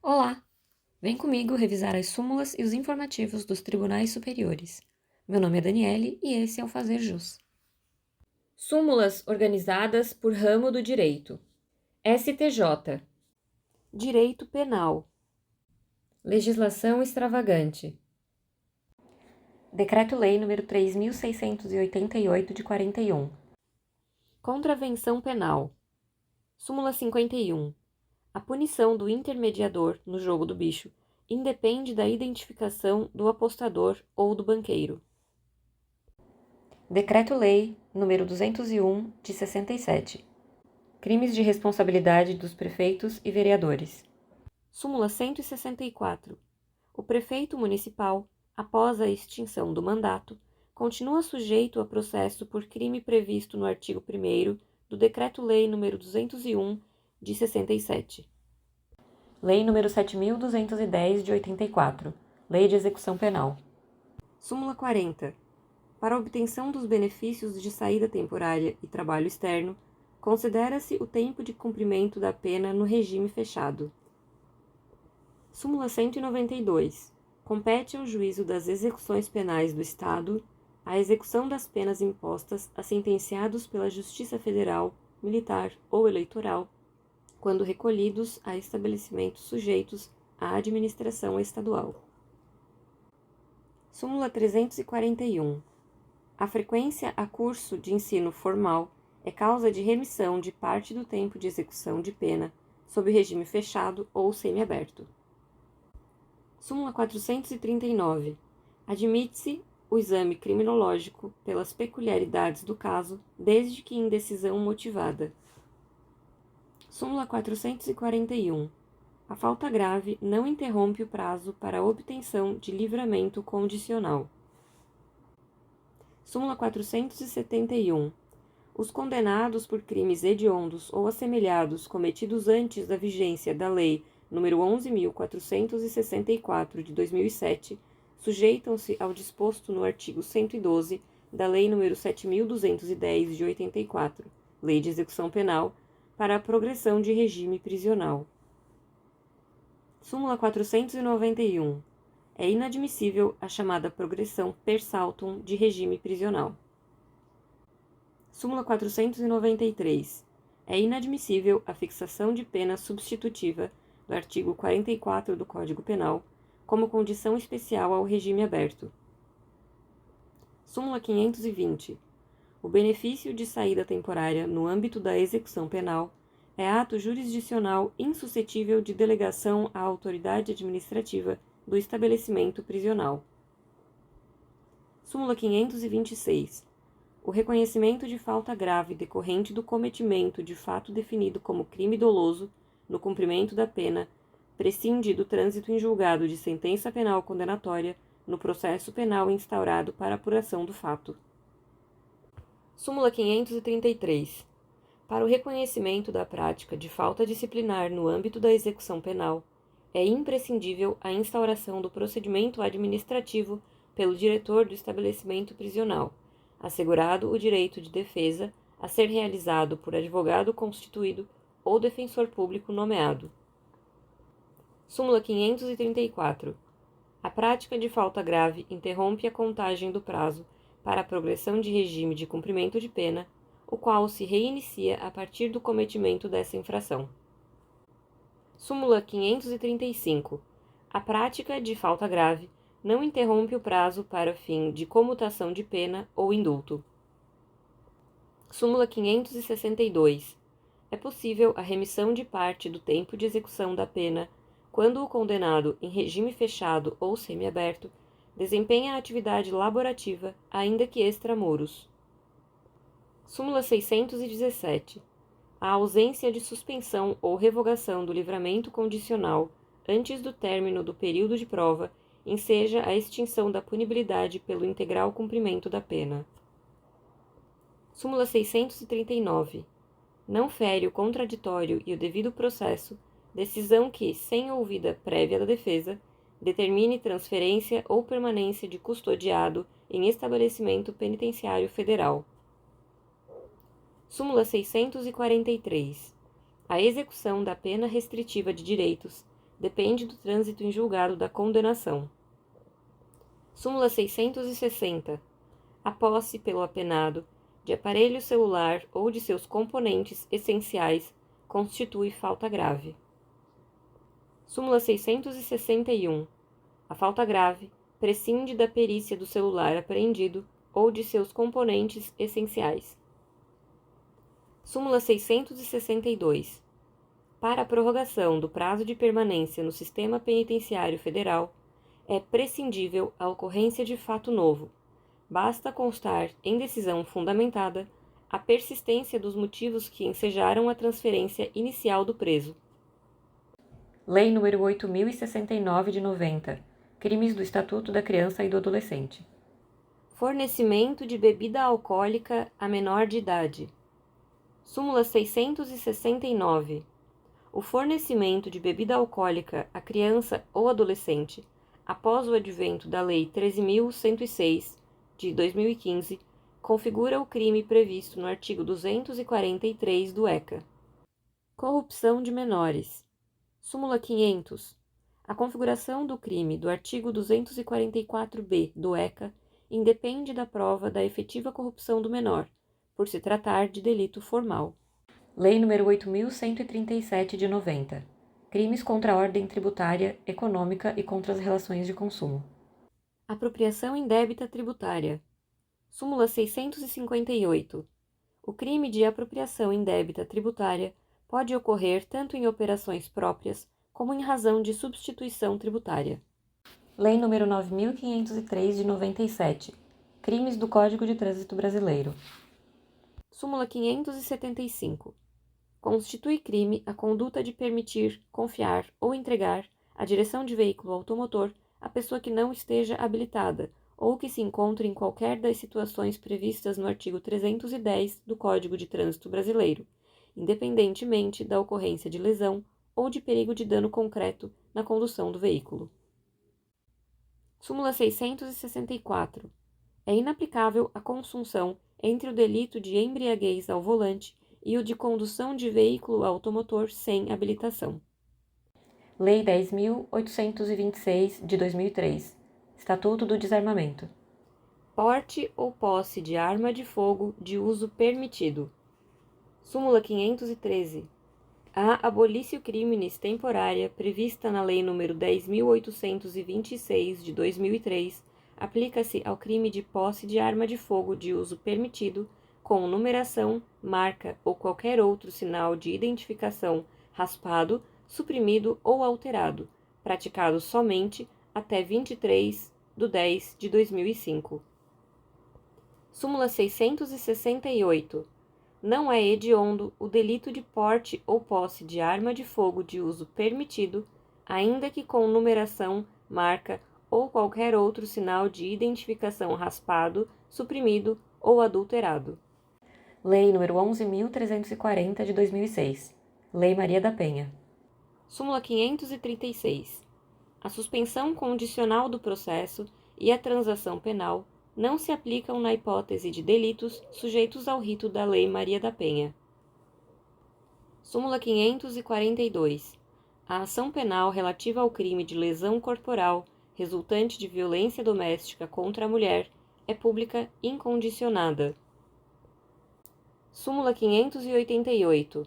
Olá! Vem comigo revisar as súmulas e os informativos dos tribunais superiores. Meu nome é Daniele e esse é o Fazer Jus. Súmulas organizadas por ramo do direito. STJ. Direito penal. Legislação extravagante. Decreto-Lei nº 3.688 de 41. Contravenção penal. Súmula 51. A punição do intermediador no jogo do bicho independe da identificação do apostador ou do banqueiro. Decreto-Lei nº 201 de 67. Crimes de responsabilidade dos prefeitos e vereadores. Súmula 164. O prefeito municipal, após a extinção do mandato, continua sujeito a processo por crime previsto no artigo 1º do Decreto-Lei nº 201 de 67. Lei nº 7.210 de 84. Lei de Execução Penal. Súmula 40. Para a obtenção dos benefícios de saída temporária e trabalho externo, considera-se o tempo de cumprimento da pena no regime fechado. Súmula 192. Compete ao juízo das execuções penais do Estado a execução das penas impostas a sentenciados pela Justiça Federal, Militar ou Eleitoral, quando recolhidos a estabelecimentos sujeitos à administração estadual. Súmula 341. A frequência a curso de ensino formal é causa de remissão de parte do tempo de execução de pena sob regime fechado ou semiaberto. Súmula 439. Admite-se o exame criminológico pelas peculiaridades do caso, desde que em decisão motivada. Súmula 441. A falta grave não interrompe o prazo para a obtenção de livramento condicional. Súmula 471. Os condenados por crimes hediondos ou assemelhados cometidos antes da vigência da Lei nº 11.464 de 2007 sujeitam-se ao disposto no artigo 112 da Lei nº 7.210 de 84, Lei de Execução Penal, para a progressão de regime prisional. Súmula 491. É inadmissível a chamada progressão per saltum de regime prisional. Súmula 493. É inadmissível a fixação de pena substitutiva do artigo 44 do Código Penal como condição especial ao regime aberto. Súmula 520. O benefício de saída temporária no âmbito da execução penal é ato jurisdicional insuscetível de delegação à autoridade administrativa do estabelecimento prisional. Súmula 526. O reconhecimento de falta grave decorrente do cometimento de fato definido como crime doloso no cumprimento da pena prescinde do trânsito em julgado de sentença penal condenatória no processo penal instaurado para apuração do fato. Súmula 533. Para o reconhecimento da prática de falta disciplinar no âmbito da execução penal, é imprescindível a instauração do procedimento administrativo pelo diretor do estabelecimento prisional, assegurado o direito de defesa a ser realizado por advogado constituído ou defensor público nomeado. Súmula 534. A prática de falta grave interrompe a contagem do prazo para a progressão de regime de cumprimento de pena, o qual se reinicia a partir do cometimento dessa infração. Súmula 535. A prática de falta grave não interrompe o prazo para fim de comutação de pena ou indulto. Súmula 562. É possível a remissão de parte do tempo de execução da pena quando o condenado, em regime fechado ou semiaberto, desempenha a atividade laborativa, ainda que extramuros. Súmula 617. A ausência de suspensão ou revogação do livramento condicional antes do término do período de prova enseja a extinção da punibilidade pelo integral cumprimento da pena. Súmula 639. Não fere o contraditório e o devido processo decisão que, sem ouvida prévia da defesa, determine transferência ou permanência de custodiado em estabelecimento penitenciário federal. Súmula 643. A execução da pena restritiva de direitos depende do trânsito em julgado da condenação. Súmula 660. A posse pelo apenado de aparelho celular ou de seus componentes essenciais constitui falta grave. Súmula 661. A falta grave prescinde da perícia do celular apreendido ou de seus componentes essenciais. Súmula 662. Para a prorrogação do prazo de permanência no Sistema Penitenciário Federal, é prescindível a ocorrência de fato novo. Basta constar em decisão fundamentada a persistência dos motivos que ensejaram a transferência inicial do preso. Lei nº 8.069 de 90. Crimes do Estatuto da Criança e do Adolescente. Fornecimento de bebida alcoólica a menor de idade. Súmula 669. O fornecimento de bebida alcoólica a criança ou adolescente, após o advento da Lei 13.106, de 2015, configura o crime previsto no artigo 243 do ECA. Corrupção de menores. Súmula 500. A configuração do crime do artigo 244-B do ECA independe da prova da efetiva corrupção do menor, por se tratar de delito formal. Lei nº 8.137 de 90. Crimes contra a ordem tributária, econômica e contra as relações de consumo. Apropriação indébita tributária. Súmula 658. O crime de apropriação indébita tributária pode ocorrer tanto em operações próprias como em razão de substituição tributária. Lei nº 9.503 de 97. Crimes do Código de Trânsito Brasileiro. Súmula 575. Constitui crime a conduta de permitir, confiar ou entregar a direção de veículo automotor a pessoa que não esteja habilitada ou que se encontre em qualquer das situações previstas no artigo 310 do Código de Trânsito Brasileiro, independentemente da ocorrência de lesão ou de perigo de dano concreto na condução do veículo. Súmula 664. É inaplicável a consunção entre o delito de embriaguez ao volante e o de condução de veículo automotor sem habilitação. Lei 10.826, de 2003. Estatuto do Desarmamento. Porte ou posse de arma de fogo de uso permitido. Súmula 513. A abolitio criminis temporária prevista na Lei nº 10.826, de 2003, aplica-se ao crime de posse de arma de fogo de uso permitido com numeração, marca ou qualquer outro sinal de identificação raspado, suprimido ou alterado, praticado somente até 23/10/2005. Súmula 668. Não é hediondo o delito de porte ou posse de arma de fogo de uso permitido, ainda que com numeração, marca ou qualquer outro sinal de identificação raspado, suprimido ou adulterado. Lei nº 11.340 de 2006. Lei Maria da Penha. Súmula 536. A suspensão condicional do processo e a transação penal não se aplicam na hipótese de delitos sujeitos ao rito da Lei Maria da Penha. Súmula 542. A ação penal relativa ao crime de lesão corporal resultante de violência doméstica contra a mulher é pública incondicionada. Súmula 588.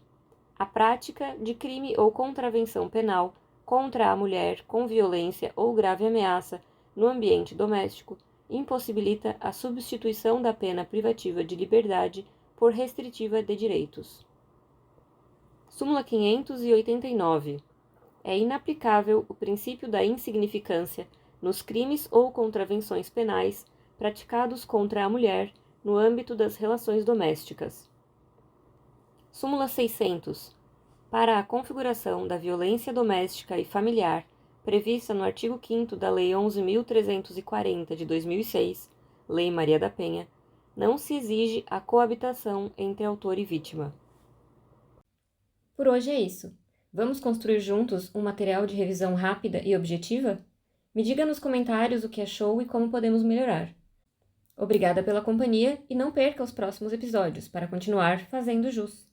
A prática de crime ou contravenção penal contra a mulher com violência ou grave ameaça no ambiente doméstico impossibilita a substituição da pena privativa de liberdade por restritiva de direitos. Súmula 589. É inaplicável o princípio da insignificância nos crimes ou contravenções penais praticados contra a mulher no âmbito das relações domésticas. Súmula 600. Para a configuração da violência doméstica e familiar, prevista no artigo 5º da Lei 11.340 de 2006, Lei Maria da Penha, não se exige a coabitação entre autor e vítima. Por hoje é isso. Vamos construir juntos um material de revisão rápida e objetiva? Me diga nos comentários o que achou e como podemos melhorar. Obrigada pela companhia e não perca os próximos episódios para continuar fazendo jus.